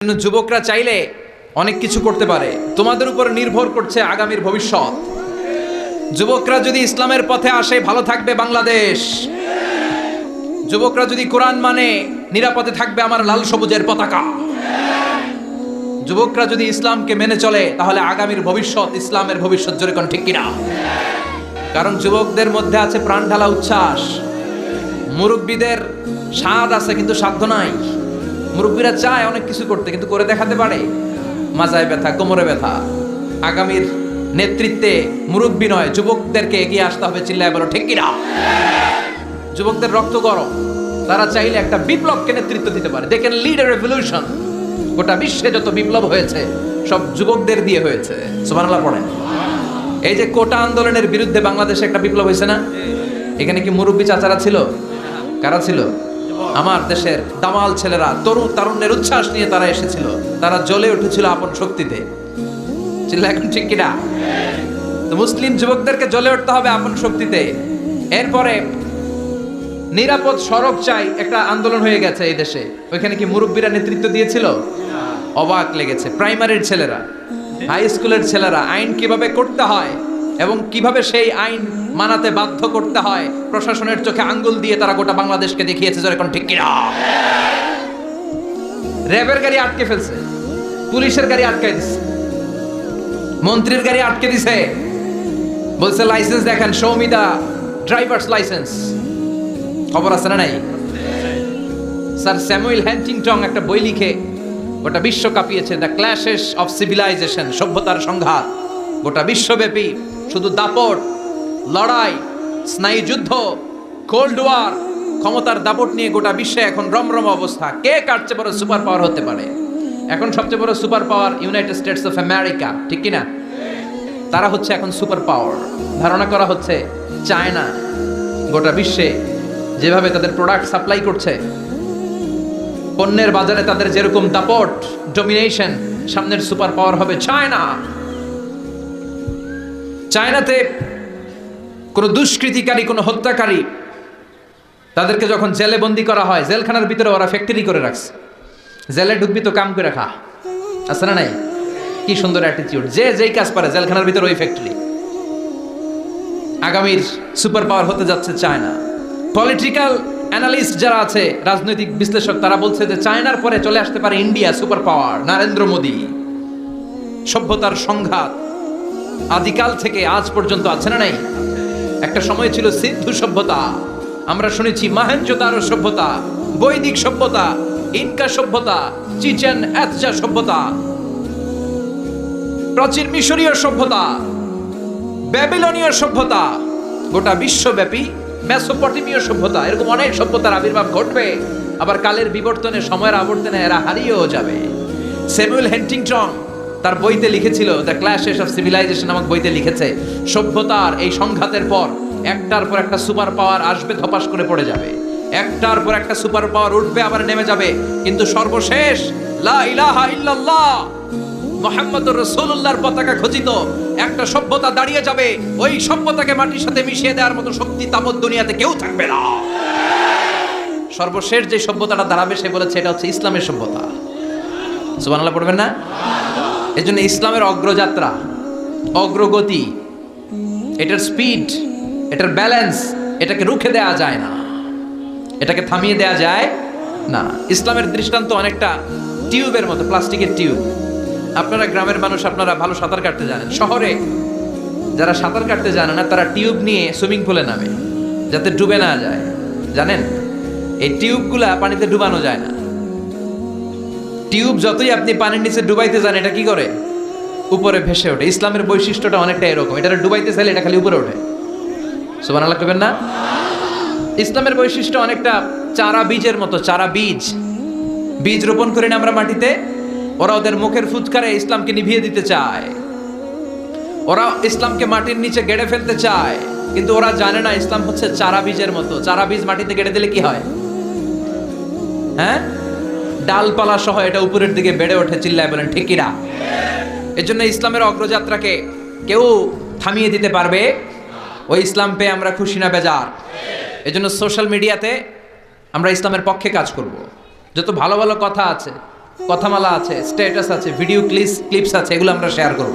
এজন্য যুবকরা চাইলে অনেক কিছু করতে পারে। তোমাদের উপর নির্ভর করছে আগামীর ভবিষ্যৎ। যুবকরা যদি ইসলামের পথে আসে ভালো থাকবে বাংলাদেশ। যুবকরা যদি কোরআন মানে নিরাপদে থাকবে আমার লাল সবুজের পতাকা। যুবকরা যদি ইসলামকে মেনে চলে তাহলে আগামীর ভবিষ্যৎ ইসলামের ভবিষ্যৎ, জোরে কোন ঠিক কিনা? কারণ যুবকদের মধ্যে আছে প্রাণ ঢালা উচ্ছ্বাস। মুরব্বীদের স্বাদ আছে কিন্তু সাধ্য নাই। মুরব্বীরা চায় অনেক কিছু করতে কিন্তু করে দেখাতে পারে। মাজায় ব্যথা, কোমরে ব্যথা। আগামীর নেতৃত্বে মুরব্বী নয়, যুবকদেরকে এগিয়ে আসতে হবে। চিল্লায় বলো ঠিক কিনা? যুবকদের রক্ত গরম, তারা চাইলে একটা বিপ্লবকে নেতৃত্ব দিতে পারে। They can lead a revolution. গোটা বিশ্বে যত বিপ্লব হয়েছে সব যুবকদের দিয়ে হয়েছে। সুবহানাল্লাহ পড়েন। এই যে কোটা আন্দোলনের বিরুদ্ধে বাংলাদেশে একটা বিপ্লব হয়েছে না? এখানে কি মুরব্বী চাচারা ছিল? কারা ছিল? আমার দেশের দামাল ছেলেরা, তরুণ তারুণ্যের উচ্ছ্বাস নিয়ে তারা এসেছিল। তারা জ্বলে উঠেছিল আপন শক্তিতে। চিল্লা এখন ঠিক কিনা? তো মুসলিম যুবকদেরকে জ্বলে উঠতে হবে আপন শক্তিতে। এরপরে নিরাপদ সড়ক চাই, একটা আন্দোলন হয়ে গেছে এই দেশে। ওইখানে কি মুরব্বীরা নেতৃত্ব দিয়েছিল? অবাক লেগেছে। প্রাইমারির ছেলেরা, হাই স্কুলের ছেলেরা আইন কিভাবে করতে হয় এবং কিভাবে সেই আইন মানাতে বাধ্য করতে হয় প্রশাসনের চোখে আঙ্গুল দিয়ে তারা গোটা বাংলাদেশকে দেখিয়েছে। জোরে কোন ঠিক কিনা? র্যাবের গাড়ি আটকে ফেলছে, পুলিশের গাড়ি আটকে দিচ্ছে, মন্ত্রীর গাড়ি আটকে দিছে। বলছে লাইসেন্স দেখেন, show me the driver's licence. খবর আছে না নাই? স্যার স্যামুয়েল হ্যান্টিংটন একটা বই লিখে গোটা বিশ্ব কাঁপিয়েছে, দ্য ক্ল্যাশেস অফ সিভিলাইজেশন, সভ্যতার সংঘাত। গোটা বিশ্বব্যাপী শুধু দাপট, লড়াই, স্নায়ুযুদ্ধ, কোল্ড ওয়ার, ক্ষমতার দাপট নিয়ে গোটা বিশ্বে এখন রমরম অবস্থা। কে কার চেয়ে বড় সুপার পাওয়ার হতে পারে? এখন সবচেয়ে বড় super power United states of America, ঠিক কিনা? তারা হচ্ছে এখন সুপার পাওয়ার। ধারণা করা হচ্ছে চায়না গোটা বিশ্বে যেভাবে তাদের প্রোডাক্ট সাপ্লাই করছে, পণ্যের বাজারে তাদের যেরকম দাপট, ডমিনেশন, সামনের সুপার পাওয়ার হবে চায়না। চায়নাতে কোনো দুষ্কৃতিকারী, কোনো হত্যাকারী, তাদেরকে যখন জেলে বন্দি করা হয়, জেলখানার ভিতরে ওরা ফ্যাক্টরি করে রাখছে। জেলে ঢুকবি তো কাম করে খা, আছে না নাই? কি সুন্দর অ্যাটিটিউড। যে যেই কাজ পারে জেলখানার ভিতরে ওই ফ্যাক্টরি। আগামীর সুপার পাওয়ার হতে যাচ্ছে চায়না। পলিটিক্যাল অ্যানালিস্ট যারা আছে, রাজনৈতিক বিশ্লেষক, তারা বলছে যে চায়নার পরে চলে আসতে পারে India super power, Narendra Modi. সভ্যতার সংঘাত আদিকাল থেকে আজ পর্যন্ত আছে না নাই? একটা সময় ছিল সিন্ধু সভ্যতা, আমরা শুনেছি মহেঞ্জোদারো সভ্যতা, বৈদিক সভ্যতা, ইনকা সভ্যতা, চিচেন এতজা সভ্যতা, প্রাচীন মিশরীয় সভ্যতা, ব্যাবিলনীয় সভ্যতা, গোটা বিশ্বব্যাপী মেসোপটেমীয় সভ্যতা। এরকম অনেক সভ্যতার আবির্ভাব ঘটবে। আবার কালের বিবর্তনে, সময়ের আবর্তনে এরা হারিয়েও যাবে। স্যামুয়েল হ্যান্টিংটন তার বইতে লিখেছিল, দ্য ক্ল্যাশেস অফ সিভিলাইজেশন নামক বইতে লিখেছে, সভ্যতার এই সংঘাতের পর একটার পর একটা সুপার পাওয়ার আসবে, ধপাস করে পড়ে যাবে। একটার পর একটা সুপার পাওয়ার উঠবে, আবার নেমে যাবে। কিন্তু সর্বশেষ লা ইলাহা ইল্লাল্লাহ মুহাম্মদুর রাসূলুল্লাহর পতাকা খচিত একটা সভ্যতা দাঁড়িয়ে যাবে। ওই সভ্যতাকে মাটির সাথে মিশিয়ে দেওয়ার মতো শক্তি তাবৎ দুনিয়াতে কেউ থাকবে না। সর্বশেষ যে সভ্যতাটা দাঁড়াবে, সে বলেছে এটা হচ্ছে ইসলামের সভ্যতা। সুবহানাল্লাহ পড়বেন না? এজন্য ইসলামের অগ্রযাত্রা, অগ্রগতি, এটার স্পিড, এটার ব্যালেন্স, এটাকে রুখে দেয়া যায় না, এটাকে থামিয়ে দেয়া যায় না। ইসলামের দৃষ্টান্ত অনেকটা টিউবের মতো, প্লাস্টিকের টিউব। আপনারা গ্রামের মানুষ, আপনারা ভালো সাঁতার কাটতে জানেন। শহরে যারা সাঁতার কাটতে জানে না, তারা টিউব নিয়ে সুইমিং পুলে নামে যাতে ডুবে না যায়। জানেন, এই টিউবগুলা পানিতে ডুবানো যায় না। টিউব যতই আপনি পানির নিচে ডুবাইতে যান, এটা কি করে? উপরে ভেসে ওঠে। ইসলামের বৈশিষ্ট্যটা অনেকটা এরকম। এটা ডুবাইতে চাইলে এটা খালি উপরে ওঠে। সুবহানাল্লাহ করবেন না? ইসলামের বৈশিষ্ট্য অনেকটা চারা বীজের মতো। চারা বীজ, বীজ রোপণ করি না আমরা মাটিতে, ওরা ওদের মুখের ফুৎকারে ইসলামকে নিভিয়ে দিতে চায়। ওরা ইসলামকে মাটির নিচে গেড়ে ফেলতে চায়, কিন্তু ওরা জানে না ইসলাম হচ্ছে চারা বীজের মতো। চারা বীজ মাটিতে গেড়ে দিলে কি হয়? হ্যাঁ, ডালপালা সহ এটা উপরের দিকে বেড়ে ওঠে। চিল্লায় বলেন ঠিক কিনা? এজন্য ইসলামের অগ্রযাত্রাকে কেউ থামিয়ে দিতে পারবে? ওই ইসলাম পেয়ে আমরা খুশি না বেজার? এজন্য সোশ্যাল মিডিয়াতে আমরা ইসলামের পক্ষে কাজ করব। যত ভালো ভালো কথা আছে, কথামালা আছে, স্ট্যাটাস আছে, ভিডিও ক্লিপস আছে, এগুলো আমরা শেয়ার করব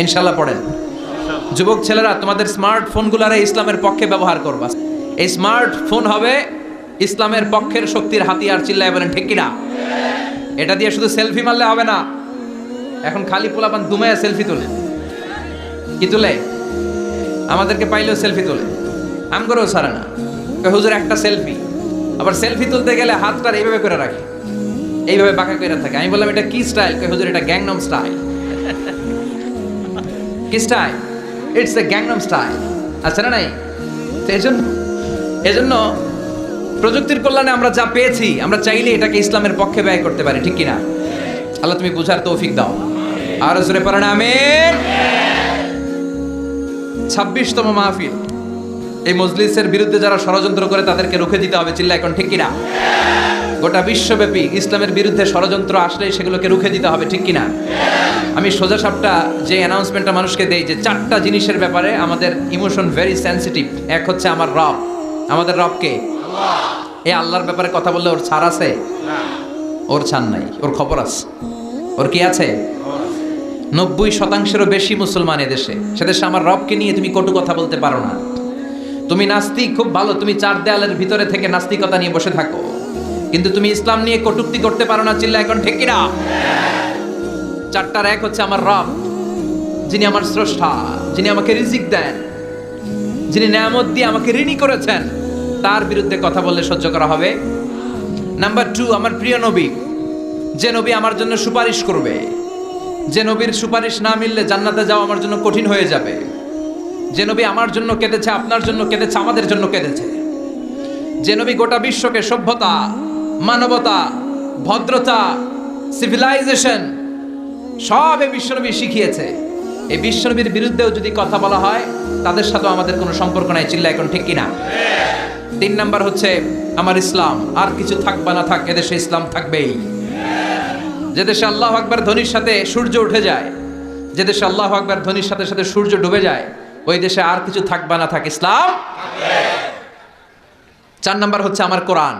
ইনশাল্লাহ। পড়েন যুবক ছেলেরা, তোমাদের স্মার্টফোনগুলারে ইসলামের পক্ষে ব্যবহার করবা। এই স্মার্টফোন হবে ইসলামের পক্ষের শক্তির হাতিয়ার। চিল্লায় বলেন ঠিক কিনা? এটা দিয়ে শুধু সেলফি মারলে হবে না। এখন খালি পোলাপান দুমায়া সেলফি তোলে, কি তোলে? আমাদেরকে পাইলেও সেলফি তোলে, আম করেও সারে না। হুজুর একটা সেলফি, আবার সেলফি তুলতে গেলে হাতটা এইভাবে করে রাখে, এইভাবে বাঁকা করে থাকে। আমি বললাম এটা কি স্টাইল? হুজুর এটা গ্যাংনম স্টাইল। কি style? It's a Gangnam style. আচ্ছা না নাই? এজন্য প্রযুক্তির কল্যাণে আমরা যা পেয়েছি, আমরা চাইলে এটাকে ইসলামের পক্ষে ব্যয় করতে পারি, ঠিক কিনা? আল্লাহ তুমি বুঝার তৌফিক দাও। আর জোরে পড়েন আমিন। 26তম মাহফিল, এই মজলিসের বিরুদ্ধে যারা ষড়যন্ত্র করে তাদেরকে রুখে দিতে হবে। চিল্লা এখন ঠিক কিনা? গোটা বিশ্বব্যাপী ইসলামের বিরুদ্ধে ষড়যন্ত্র আসলে সেগুলোকে রুখে দিতে হবে, ঠিক কিনা? আমি সোজা সাপটা যে অ্যানাউন্সমেন্টটা মানুষকে দেই যে 4টা জিনিসের ব্যাপারে আমাদের ইমোশন ভেরি সেন্সিটিভ। এক হচ্ছে আমার রব। আমাদের রব কে? এই আল্লাহর ব্যাপারে কথা বললে ওর ছাড় আছে? ওর ছাড় নাই, ওর খবর আছে। ওর কি আছে? 90%-এরও বেশি মুসলমান এদেশে। সেদেশে আমার রবকে নিয়ে তুমি কটু কথা বলতে পারো না। তুমি নাস্তিক, খুব ভালো, তুমি 4 দেয়ালের ভিতরে থেকে নাস্তিকতা নিয়ে বসে থাকো, কিন্তু তুমি ইসলাম নিয়ে কটূক্তি করতে পারো না। চিল্লা এখন ঠিক কিনা? 4টার এক হচ্ছে আমার রব, যিনি আমার স্রষ্টা, যিনি আমাকে রিজিক দেন, যিনি নিয়ামত দিয়ে আমাকে ঋণী করেছেন, তার বিরুদ্ধে কথা বললে সহ্য করা হবে। নাম্বার 2, আমার প্রিয় নবী, যে নবী আমার জন্য সুপারিশ করবে, যে নবীর সুপারিশ না মিললে জান্নাতে যাওয়া আমার জন্য কঠিন হয়ে যাবে, যে নবী আমার জন্য কেঁদেছে, আপনার জন্য কেঁদেছে, আমাদের জন্য কেঁদেছে, যে নবী গোটা বিশ্বকে সভ্যতা, মানবতা, ভদ্রতা, সিভিলাইজেশন সব এই বিশ্বনবী শিখিয়েছে। এই বিশ্বনবীর বিরুদ্ধেও যদি কথা বলা হয়, তাদের সাথে আমাদের কোনো সম্পর্ক নাই। চিল্লা এখন ঠিক কিনা? 3 নাম্বার হচ্ছে আমার ইসলাম। আর কিছু থাক বা না থাক, এদেশে ইসলাম থাকবেই। যে দেশে আল্লাহু আকবার ধ্বনির সাথে সূর্য উঠে যায়, যে দেশে আল্লাহু আকবার ধ্বনির সাথে সাথে সূর্য ডুবে যায়, ওই দেশে আর কিছু থাক বা না থাক, ইসলাম। 4 নাম্বার হচ্ছে আমার কোরআন,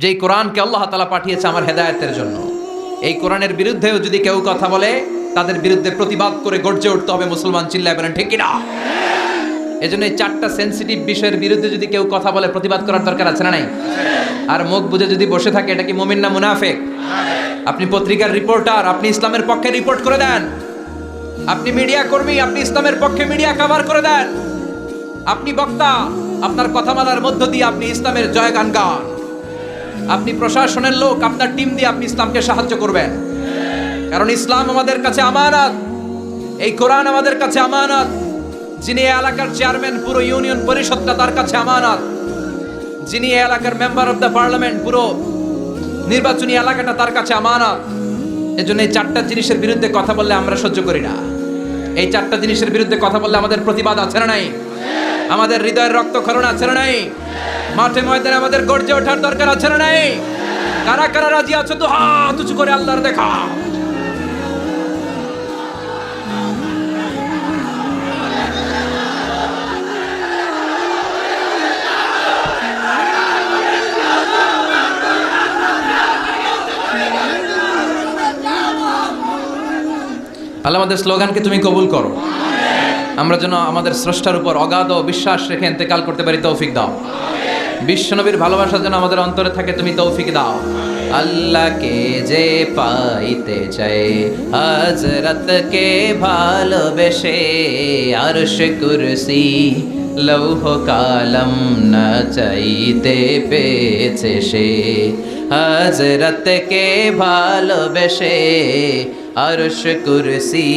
যেই কোরআনকে আল্লাহ তাআলা পাঠিয়েছে আমার হেদায়েতের জন্য। এই কোরআনের বিরুদ্ধেও যদি কেউ কথা বলে, তাদের বিরুদ্ধে প্রতিবাদ করে গর্জে উঠতে হবে মুসলমান। চিল্লায় বলেন ঠিক কিনা? এজন্য এই 4টা সেনসিটিভ বিষয়ের বিরুদ্ধে যদি কেউ কথা বলে, প্রতিবাদ করার দরকার আছে না নাই? আর মুখ বুজে যদি বসে থাকে, এটা কি মুমিন না মুনাফিক? আপনি পত্রিকার রিপোর্টার, আপনি ইসলামের পক্ষে রিপোর্ট করে দেন। আপনি মিডিয়া কর্মী, আপনি ইসলামের পক্ষে মিডিয়া কভার করে দেন। আপনি বক্তা, আপনার কথামালার মধ্য দিয়ে আপনি ইসলামের জয়গান গান। আপনি প্রশাসনের লোক, আপনার টিম দিয়ে আপনি ইসলামকে সাহায্য করবেন। কারণ ইসলাম আমাদের কাছে আমানত, এই কোরআন আমাদের কাছে আমানত। যিনি এই এলাকার চেয়ারম্যান, পুরো ইউনিয়ন পরিষদটা তার কাছে আমানত। যিনি এই এলাকার মেম্বার অফ দ্য পার্লামেন্ট, পুরো নির্বাচনী এলাকাটা তার কাছে আমানত। এজন্য এই 4টা জিনিসের বিরুদ্ধে কথা বললে আমরা সহ্য করি না। এই 4টা জিনিসের বিরুদ্ধে কথা বললে আমাদের প্রতিবাদ আছে না নাই? আমাদের হৃদয়ের রক্তক্ষরণ আছে না নাই? মাঠে ময়দানে আমাদের গর্জে ওঠার দরকার আছে না নাই? কারা কারা রাজি আছো তো হাত উঁচু করে আল্লাহর দেখা। আল্লাহ আমাদের স্লোগানকে তুমি কবুল করো। আমরা যেন আমাদের স্রষ্টার উপর অগাধ বিশ্বাস রেখে ইন্তেকাল করতে পারি, তৌফিক দাও। বিশ্বনবীর ভালোবাসা যেন আমাদের অন্তরে থাকে, তুমি তৌফিক দাও। আল্লাহকে যে পাইতে চায়, হযরতকে ভালোবেসে, আরশ কুরসি লৌহ কালাম না চাইতে পেয়েছে সে। হযরতকে ভালোবেসে, আরশ কুরসি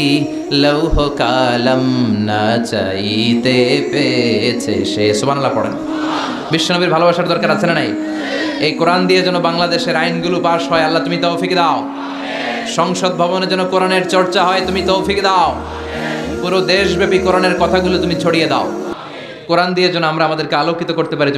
লৌহ কালাম না চাইতে পেয়েছে সে। সুবহানাল্লাহ পড়েন। বিশ্বনবীর ভালোবাসার দরকার আছে না নাই? এই কোরআন দিয়ে যেন বাংলাদেশের আইনগুলো পাস হয়, আল্লাহ তুমি তৌফিক দাও। সংসদ ভবনে যেন কোরআনের চর্চা হয়, তুমি তৌফিক দাও। পুরো দেশব্যাপী কোরআনের কথাগুলো তুমি ছড়িয়ে দাও। কোরআন দিয়ে যেন আমরা আমাদেরকে আলোকিত করতে পারি।